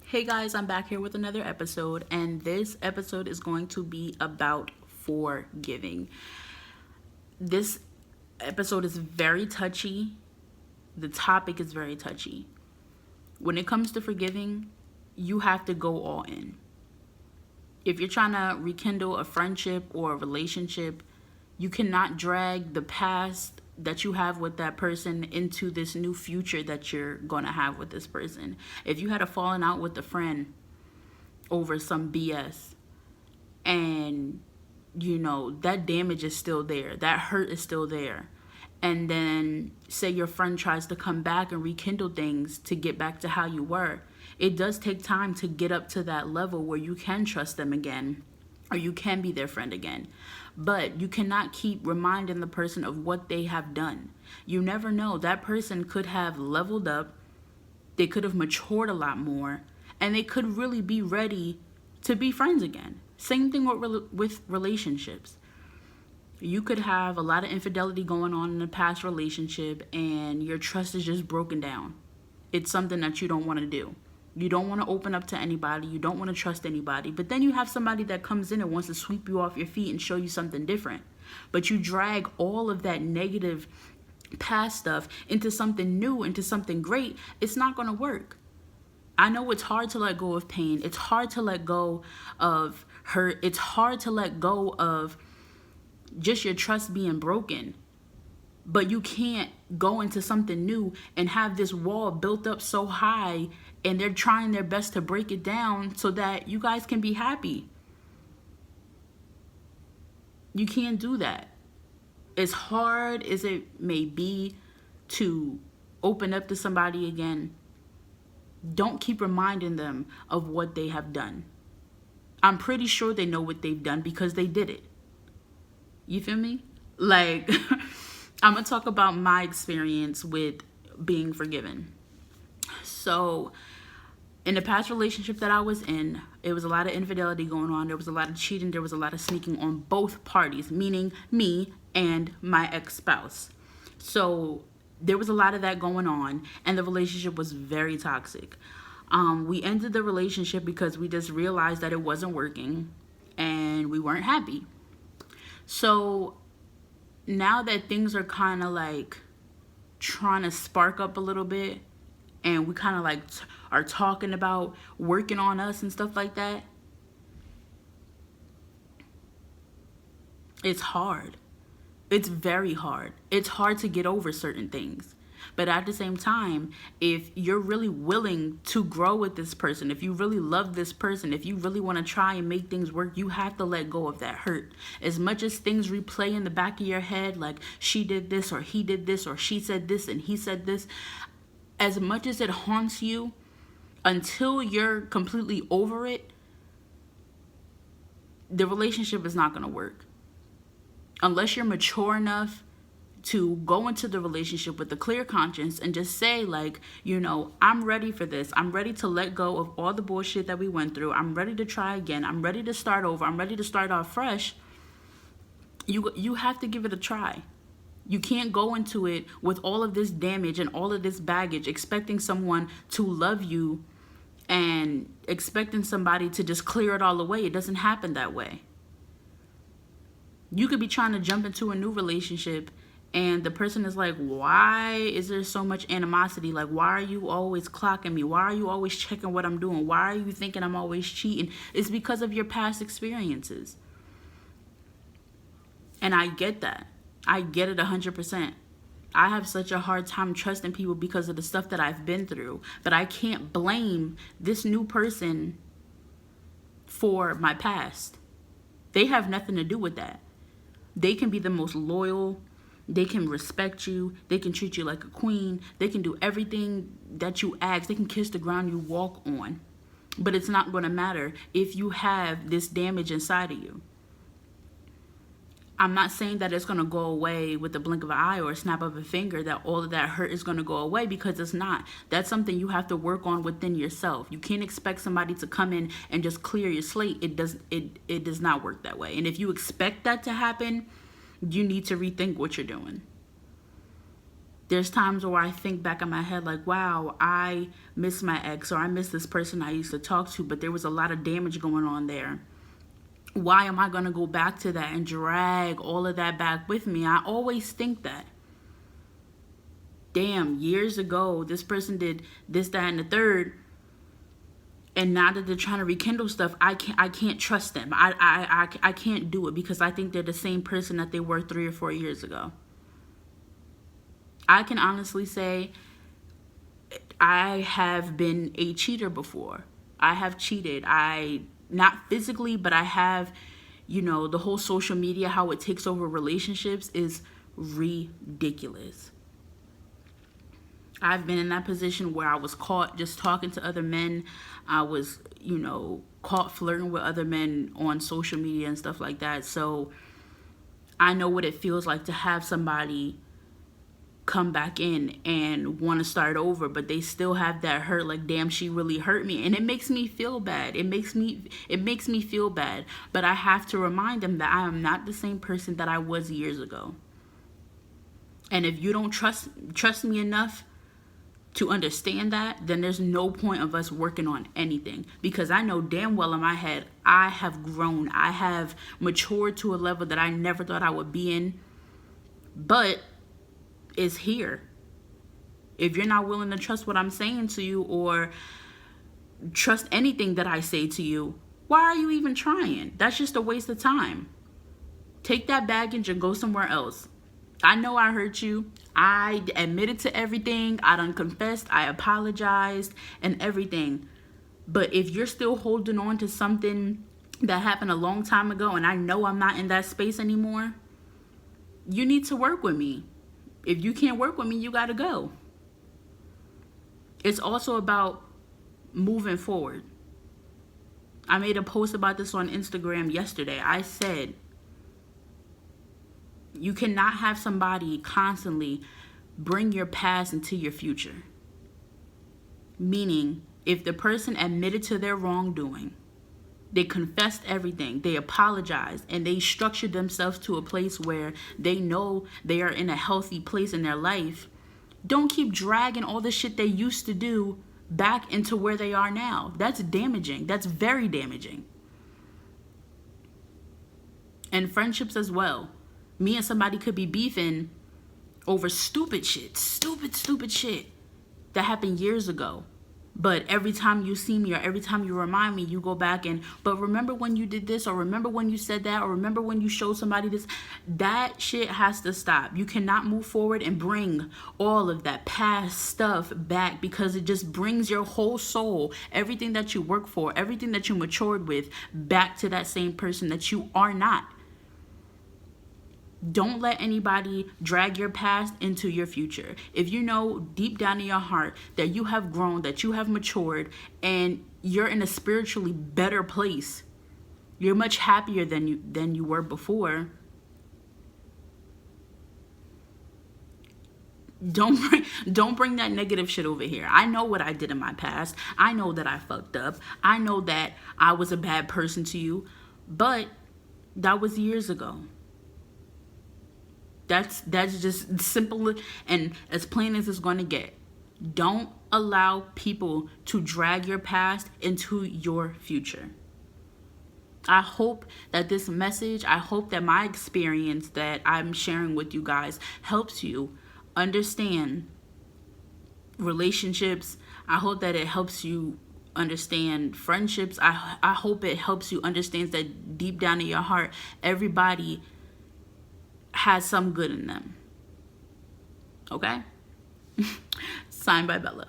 Hey guys, I'm back here with another episode, and this episode is going to be about forgiving. This episode is very touchy. The topic is very touchy. When it comes to forgiving, you have to go all in. If you're trying to rekindle a friendship or a relationship, you cannot drag the past that you have with that person into this new future that you're going to have with this person. If you had a falling out with a friend over some BS and that damage is still there, that hurt is still there, and then say your friend tries to come back and rekindle things to get back to how you were, it does take time to get up to that level where you can trust them again or you can be their friend again. But you cannot keep reminding the person of what they have done. You never know. That person could have leveled up, they could have matured a lot more, and they could really be ready to be friends again. Same thing with relationships. You could have a lot of infidelity going on in a past relationship and your trust is just broken down. It's something that you don't want to do. You don't want to open up to anybody. You don't want to trust anybody. But then you have somebody that comes in and wants to sweep you off your feet and show you something different. But you drag all of that negative past stuff into something new, into something great. It's not going to work. I know it's hard to let go of pain. It's hard to let go of hurt. It's hard to let go of just your trust being broken. But you can't go into something new and have this wall built up so high and they're trying their best to break it down so that you guys can be happy. You can't do that. As hard as it may be to open up to somebody again, don't keep reminding them of what they have done. I'm pretty sure they know what they've done because they did it. You feel me? Like, I'm going to talk about my experience with being forgiven. So, in the past relationship that I was in, it was a lot of infidelity going on. There was a lot of cheating. There was a lot of sneaking on both parties, meaning me and my ex-spouse. So there was a lot of that going on, and the relationship was very toxic. We ended the relationship because we just realized that it wasn't working, and we weren't happy. So now that things are kind of like trying to spark up a little bit, and we kind of like are talking about working on us and stuff like that, it's hard. It's very hard. It's hard to get over certain things. But at the same time, if you're really willing to grow with this person, if you really love this person, if you really want to try and make things work, you have to let go of that hurt. As much as things replay in the back of your head, like she did this or he did this or she said this and he said this, as much as it haunts you, until you're completely over it, the relationship is not going to work. Unless you're mature enough to go into the relationship with a clear conscience and just say, like, I'm ready for this. I'm ready to let go of all the bullshit that we went through. I'm ready to try again. I'm ready to start over. I'm ready to start off fresh. You have to give it a try. You can't go into it with all of this damage and all of this baggage, expecting someone to love you and expecting somebody to just clear it all away. It doesn't happen that way. You could be trying to jump into a new relationship and the person is like, why is there so much animosity? Like, why are you always clocking me? Why are you always checking what I'm doing? Why are you thinking I'm always cheating? It's because of your past experiences. And I get that. I get it 100%. I have such a hard time trusting people because of the stuff that I've been through. But I can't blame this new person for my past. They have nothing to do with that. They can be the most loyal. They can respect you. They can treat you like a queen. They can do everything that you ask. They can kiss the ground you walk on. But it's not going to matter if you have this damage inside of you. I'm not saying that it's going to go away with the blink of an eye or a snap of a finger, that all of that hurt is going to go away, because it's not. That's something you have to work on within yourself. You can't expect somebody to come in and just clear your slate. It does not work that way. And if you expect that to happen, you need to rethink what you're doing. There's times where I think back in my head like, wow, I miss my ex, or I miss this person I used to talk to, but there was a lot of damage going on there. Why am I going to go back to that and drag all of that back with me? I always think that. Damn, years ago, this person did this, that, and the third. And now that they're trying to rekindle stuff, I can't trust them. I can't do it because I think they're the same person that they were 3 or 4 years ago. I can honestly say I have been a cheater before. I have cheated. Not physically, but I have, the whole social media, how it takes over relationships is ridiculous. I've been in that position where I was caught just talking to other men. I was, caught flirting with other men on social media and stuff like that. So I know what it feels like to have somebody come back in and want to start over, but they still have that hurt, like, damn, she really hurt me. And it makes me feel bad. It makes me feel bad. But I have to remind them that I am not the same person that I was years ago. And if you don't trust me enough to understand that, then there's no point of us working on anything, because I know damn well in my head I have grown. I have matured to a level that I never thought I would be in, but it's here. If you're not willing to trust what I'm saying to you or trust anything that I say to you, why are you even trying? That's just a waste of time. Take that baggage and go somewhere else. I know I hurt you. I admitted to everything. I done confessed. I apologized and everything. But if you're still holding on to something that happened a long time ago and I know I'm not in that space anymore, you need to work with me. If you can't work with me, you got to go. It's also about moving forward. I made a post about this on Instagram yesterday. I said, you cannot have somebody constantly bring your past into your future. Meaning, if the person admitted to their wrongdoing, they confessed everything, they apologized, and they structured themselves to a place where they know they are in a healthy place in their life, don't keep dragging all the shit they used to do back into where they are now. That's damaging. That's very damaging. And friendships as well. Me and somebody could be beefing over stupid shit that happened years ago. But every time you see me or every time you remind me, you go back and, but remember when you did this, or remember when you said that, or remember when you showed somebody this. That shit has to stop. You cannot move forward and bring all of that past stuff back, because it just brings your whole soul, everything that you work for, everything that you matured with, back to that same person that you are not. Don't let anybody drag your past into your future. If you know deep down in your heart that you have grown, that you have matured, and you're in a spiritually better place, you're much happier than you were before, don't bring that negative shit over here. I know what I did in my past. I know that I fucked up. I know that I was a bad person to you, but that was years ago. That's just simple and as plain as it's going to get. Don't allow people to drag your past into your future. I hope that this message, I hope that my experience that I'm sharing with you guys helps you understand relationships. I hope that it helps you understand friendships. I hope it helps you understand that deep down in your heart, everybody has some good in them. Okay? Signed by Bella.